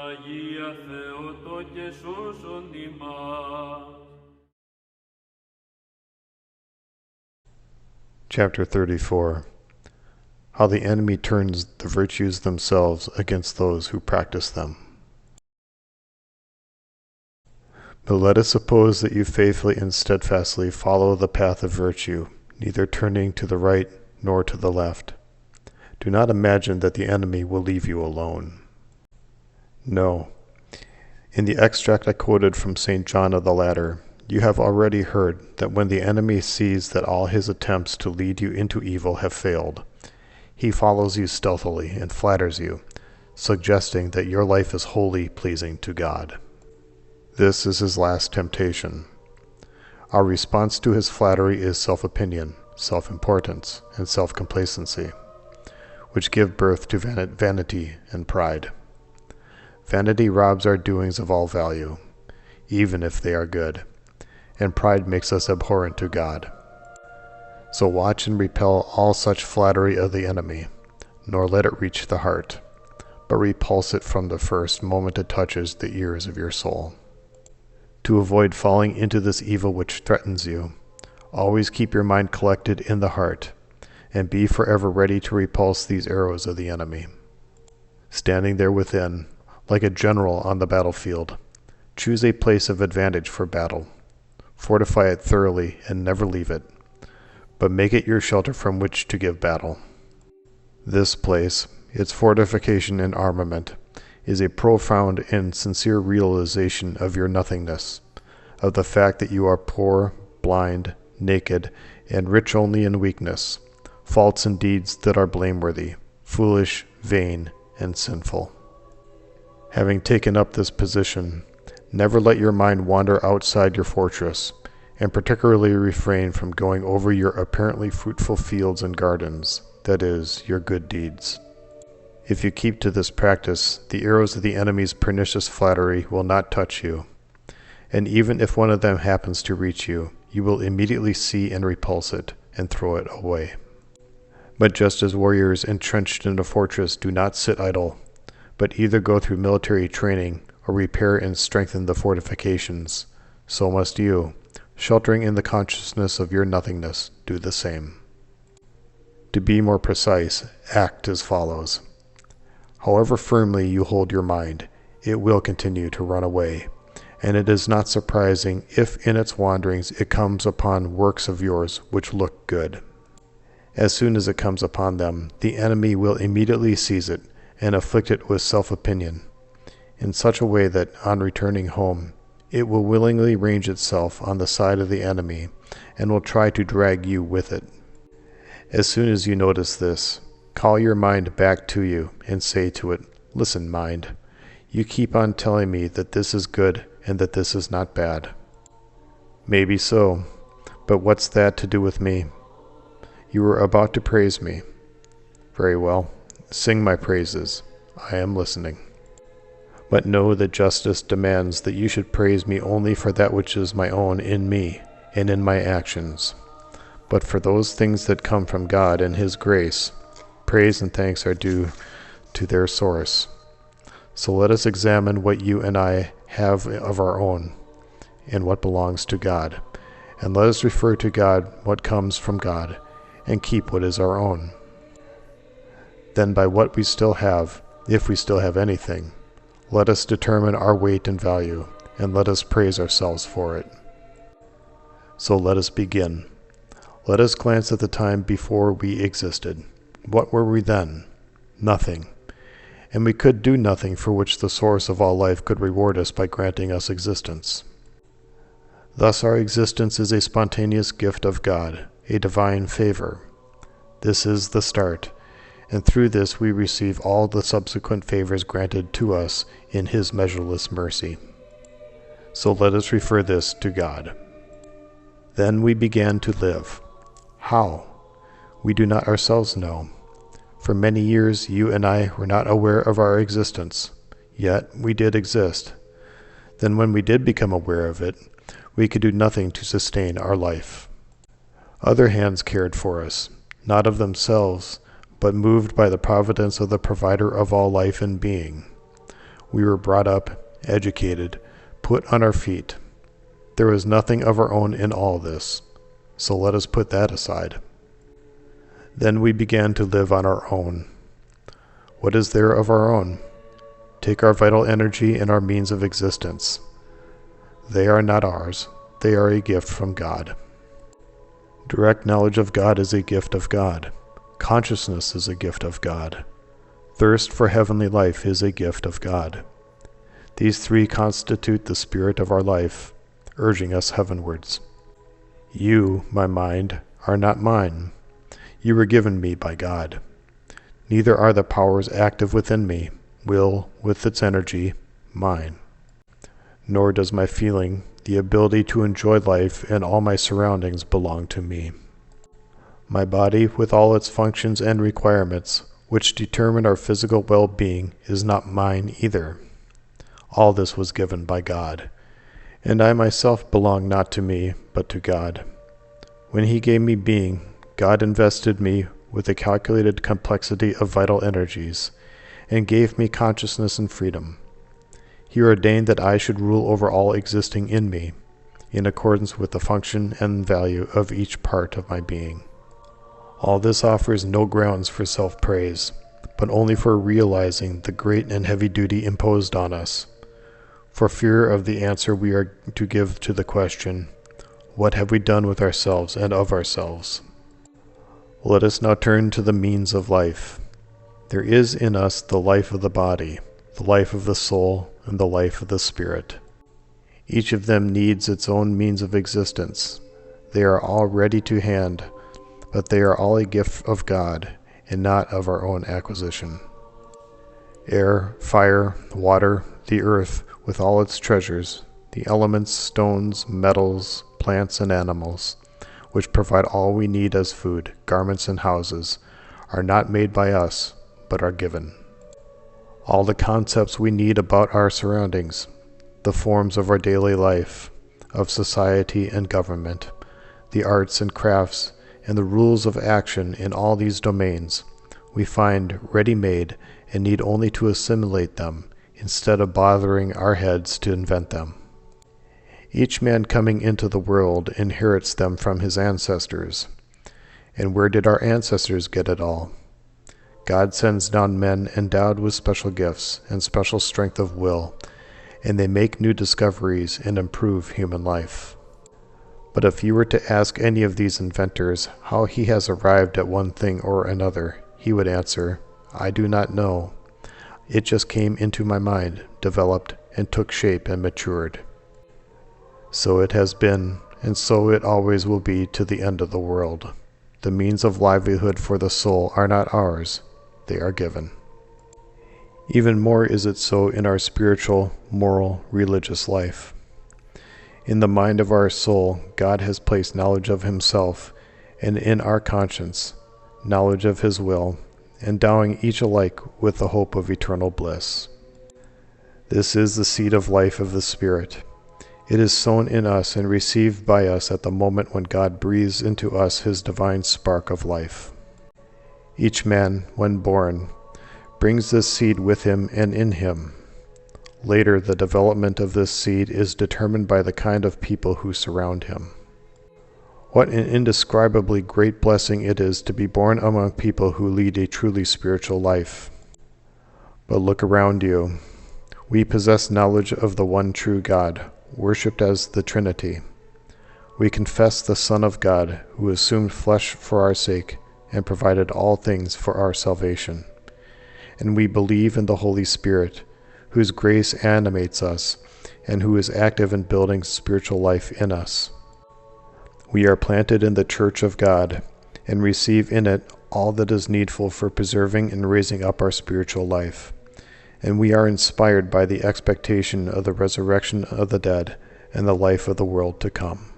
Αγία Θεότο και σώσον ημάς. Chapter 34. How the enemy turns the virtues themselves against those who practice them. But let us suppose that you faithfully and steadfastly follow the path of virtue, neither turning to the right nor to the left. Do not imagine that the enemy will leave you alone. No. In the extract I quoted from St. John of the Ladder, you have already heard that when the enemy sees that all his attempts to lead you into evil have failed, he follows you stealthily and flatters you, suggesting that your life is wholly pleasing to God. This is his last temptation. Our response to his flattery is self-opinion, self-importance, and self-complacency, which give birth to vanity and pride. Vanity robs our doings of all value, even if they are good, and pride makes us abhorrent to God. So watch and repel all such flattery of the enemy, nor let it reach the heart, but repulse it from the first moment it touches the ears of your soul. To avoid falling into this evil which threatens you, always keep your mind collected in the heart, and be forever ready to repulse these arrows of the enemy. Standing there within, like a general on the battlefield, choose a place of advantage for battle. Fortify it thoroughly and never leave it, but make it your shelter from which to give battle. This place, its fortification and armament, is a profound and sincere realization of your nothingness, of the fact that you are poor, blind, naked, and rich only in weakness, faults and deeds that are blameworthy, foolish, vain, and sinful. Having taken up this position, never let your mind wander outside your fortress, and particularly refrain from going over your apparently fruitful fields and gardens, that is, your good deeds. If you keep to this practice, the arrows of the enemy's pernicious flattery will not touch you, and even if one of them happens to reach you, you will immediately see and repulse it, and throw it away. But just as warriors entrenched in a fortress do not sit idle, but either go through military training or repair and strengthen the fortifications, so must you, sheltering in the consciousness of your nothingness, do the same. To be more precise, act as follows. However firmly you hold your mind, it will continue to run away, and it is not surprising if in its wanderings it comes upon works of yours which look good. As soon as it comes upon them, the enemy will immediately seize it and afflict it with self-opinion, in such a way that, on returning home, it will willingly range itself on the side of the enemy and will try to drag you with it. As soon as you notice this, call your mind back to you and say to it, "Listen, mind, you keep on telling me that this is good and that this is not bad. Maybe so, but what's that to do with me? You were about to praise me. Very well, sing my praises. I am listening. But know that justice demands that you should praise me only for that which is my own in me and in my actions. But for those things that come from God and His grace, praise and thanks are due to their source. So let us examine what you and I have of our own and what belongs to God, and let us refer to God what comes from God, and keep what is our own. Then by what we still have, if we still have anything, let us determine our weight and value, and let us praise ourselves for it. So let us begin. Let us glance at the time before we existed. What were we then? Nothing. And we could do nothing for which the source of all life could reward us by granting us existence. Thus our existence is a spontaneous gift of God, a divine favor. This is the start, and through this we receive all the subsequent favors granted to us in His measureless mercy. So let us refer this to God. Then we began to live. How? We do not ourselves know. For many years you and I were not aware of our existence, yet we did exist. Then when we did become aware of it, we could do nothing to sustain our life. Other hands cared for us, not of themselves, but moved by the providence of the provider of all life and being. We were brought up, educated, put on our feet. There was nothing of our own in all this, so let us put that aside. Then we began to live on our own. What is there of our own? Take our vital energy and our means of existence. They are not ours. They are a gift from God. Direct knowledge of God is a gift of God. Consciousness is a gift of God. Thirst for heavenly life is a gift of God. These three constitute the spirit of our life, urging us heavenwards. You, my mind, are not mine. You were given me by God. Neither are the powers active within me, will, with its energy, mine. Nor does my feeling, the ability to enjoy life and all my surroundings belong to me. My body, with all its functions and requirements, which determine our physical well-being, is not mine either. All this was given by God, and I myself belong not to me, but to God. When He gave me being, God invested me with a calculated complexity of vital energies, and gave me consciousness and freedom. He ordained that I should rule over all existing in me, in accordance with the function and value of each part of my being. All this offers no grounds for self-praise, but only for realizing the great and heavy duty imposed on us, for fear of the answer we are to give to the question, what have we done with ourselves and of ourselves? Let us now turn to the means of life. There is in us the life of the body, the life of the soul, and the life of the spirit. Each of them needs its own means of existence. They are all ready to hand, but they are all a gift of God, and not of our own acquisition. Air, fire, water, the earth, with all its treasures, the elements, stones, metals, plants, and animals, which provide all we need as food, garments, and houses, are not made by us, but are given. All the concepts we need about our surroundings, the forms of our daily life, of society and government, the arts and crafts, and the rules of action in all these domains, we find ready-made and need only to assimilate them, instead of bothering our heads to invent them. Each man coming into the world inherits them from his ancestors. And where did our ancestors get it all? God sends down men endowed with special gifts and special strength of will, and they make new discoveries and improve human life. But if you were to ask any of these inventors how he has arrived at one thing or another, he would answer, I do not know. It just came into my mind, developed, and took shape and matured. So it has been, and so it always will be to the end of the world. The means of livelihood for the soul are not ours, they are given. Even more is it so in our spiritual, moral, religious life. In the mind of our soul, God has placed knowledge of Himself, and in our conscience, knowledge of His will, endowing each alike with the hope of eternal bliss. This is the seed of life of the Spirit. It is sown in us and received by us at the moment when God breathes into us His divine spark of life. Each man, when born, brings this seed with him and in him. Later, the development of this seed is determined by the kind of people who surround him. What an indescribably great blessing it is to be born among people who lead a truly spiritual life. But look around you. We possess knowledge of the one true God, worshipped as the Trinity. We confess the Son of God, who assumed flesh for our sake and provided all things for our salvation. And we believe in the Holy Spirit, whose grace animates us and who is active in building spiritual life in us. We are planted in the Church of God and receive in it all that is needful for preserving and raising up our spiritual life. And we are inspired by the expectation of the resurrection of the dead and the life of the world to come.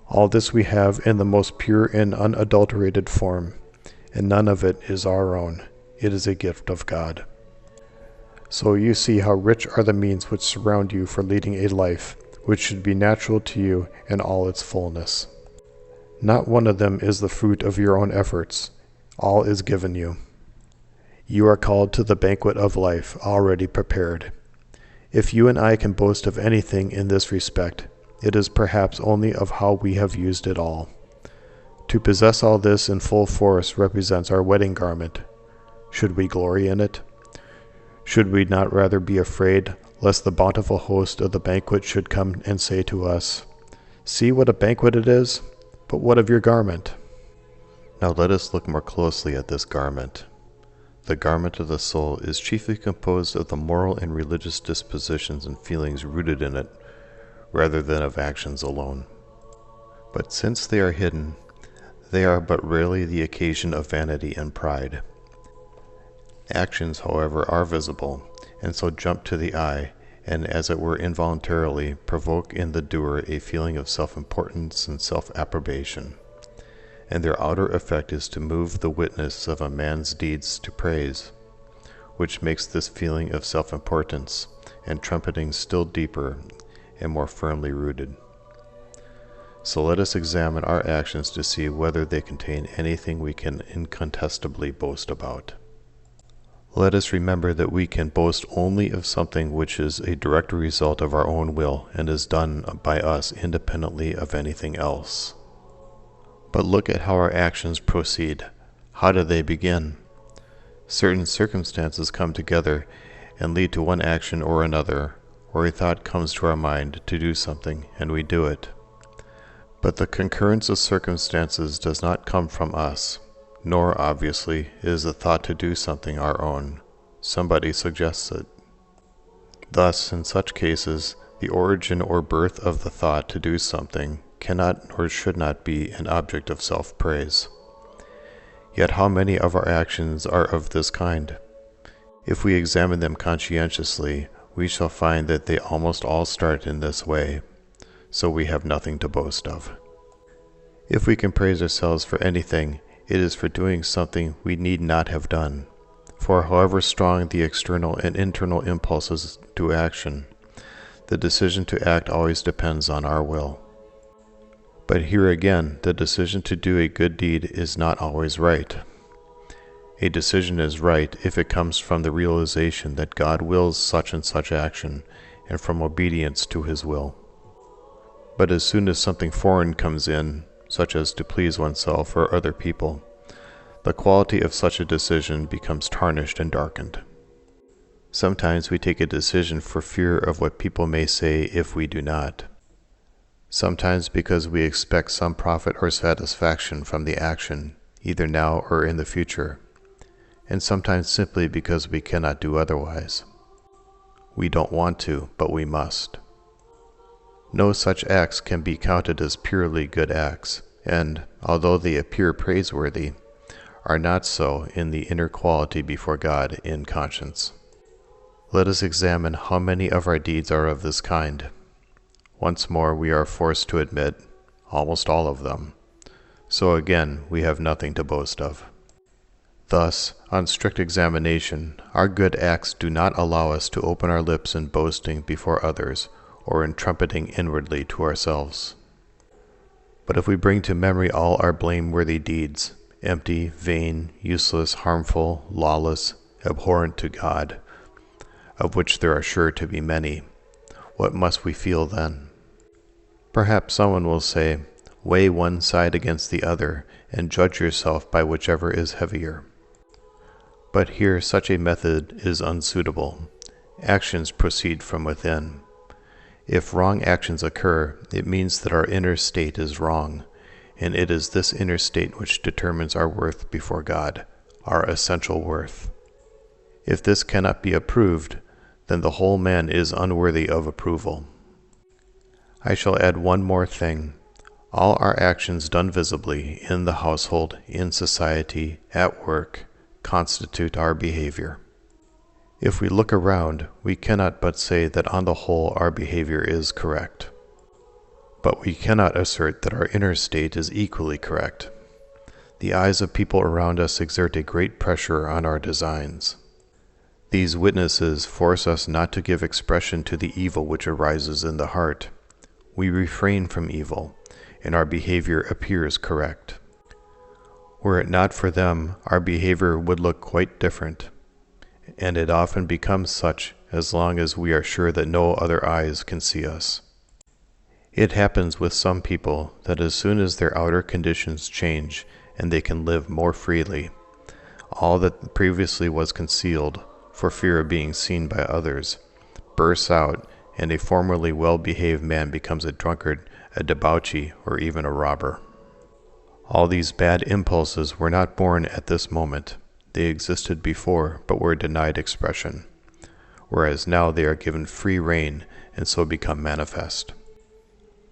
All this we have in the most pure and unadulterated form, and none of it is our own. It is a gift of God. So you see how rich are the means which surround you for leading a life which should be natural to you in all its fullness. Not one of them is the fruit of your own efforts. All is given you. You are called to the banquet of life already prepared. If you and I can boast of anything in this respect, it is perhaps only of how we have used it all. To possess all this in full force represents our wedding garment. Should we glory in it? Should we not rather be afraid lest the bountiful host of the banquet should come and say to us, "See what a banquet it is, but what of your garment?" Now let us look more closely at this garment. The garment of the soul is chiefly composed of the moral and religious dispositions and feelings rooted in it, rather than of actions alone. But since they are hidden, they are but rarely the occasion of vanity and pride. Actions, however, are visible, and so jump to the eye, and as it were involuntarily provoke in the doer a feeling of self-importance and self-approbation. And their outer effect is to move the witness of a man's deeds to praise, which makes this feeling of self-importance and trumpeting still deeper and more firmly rooted. So let us examine our actions to see whether they contain anything we can incontestably boast about. Let us remember that we can boast only of something which is a direct result of our own will and is done by us independently of anything else. But look at how our actions proceed. How do they begin? Certain circumstances come together and lead to one action or another, or a thought comes to our mind to do something, and we do it. But the concurrence of circumstances does not come from us, nor, obviously, is the thought to do something our own. Somebody suggests it. Thus, in such cases, the origin or birth of the thought to do something cannot or should not be an object of self-praise. Yet how many of our actions are of this kind? If we examine them conscientiously, we shall find that they almost all start in this way, so we have nothing to boast of. If we can praise ourselves for anything, it is for doing something we need not have done. For however strong the external and internal impulses to action, the decision to act always depends on our will. But here again, the decision to do a good deed is not always right. A decision is right if it comes from the realization that God wills such and such action, and from obedience to His will. But as soon as something foreign comes in, such as to please oneself or other people, the quality of such a decision becomes tarnished and darkened. Sometimes we take a decision for fear of what people may say if we do not. Sometimes because we expect some profit or satisfaction from the action, either now or in the future, and sometimes simply because we cannot do otherwise. We don't want to, but we must. No such acts can be counted as purely good acts, and, although they appear praiseworthy, are not so in the inner quality before God in conscience. Let us examine how many of our deeds are of this kind. Once more we are forced to admit, almost all of them. So again, we have nothing to boast of. Thus, on strict examination, our good acts do not allow us to open our lips in boasting before others, or in trumpeting inwardly to ourselves. But if we bring to memory all our blameworthy deeds, empty, vain, useless, harmful, lawless, abhorrent to God, of which there are sure to be many, what must we feel then? Perhaps someone will say, weigh one side against the other, and judge yourself by whichever is heavier. But here such a method is unsuitable. Actions proceed from within. If wrong actions occur, it means that our inner state is wrong, and it is this inner state which determines our worth before God, our essential worth. If this cannot be approved, then the whole man is unworthy of approval. I shall add one more thing. All our actions done visibly, in the household, in society, at work, constitute our behavior. If we look around, we cannot but say that on the whole our behavior is correct. But we cannot assert that our inner state is equally correct. The eyes of people around us exert a great pressure on our designs. These witnesses force us not to give expression to the evil which arises in the heart. We refrain from evil, and our behavior appears correct. Were it not for them, our behavior would look quite different. and it often becomes such as long as we are sure that no other eyes can see us. It happens with some people that as soon as their outer conditions change and they can live more freely, all that previously was concealed, for fear of being seen by others, bursts out, and a formerly well-behaved man becomes a drunkard, a debauchee, or even a robber. All these bad impulses were not born at this moment. They existed before, but were denied expression, whereas now they are given free rein and so become manifest.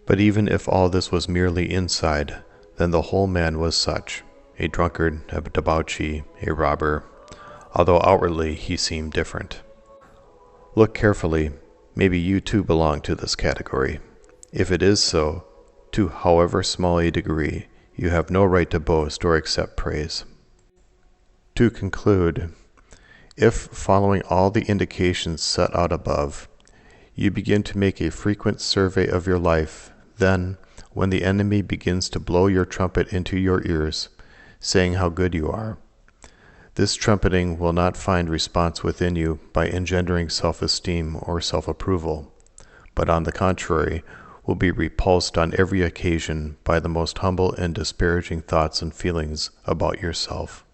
But even if all this was merely inside, then the whole man was such, a drunkard, a debauchee, a robber, although outwardly he seemed different. Look carefully, maybe you too belong to this category. If it is so, to however small a degree, you have no right to boast or accept praise. To conclude, if, following all the indications set out above, you begin to make a frequent survey of your life, then, when the enemy begins to blow your trumpet into your ears, saying how good you are, this trumpeting will not find response within you by engendering self-esteem or self-approval, but on the contrary, will be repulsed on every occasion by the most humble and disparaging thoughts and feelings about yourself.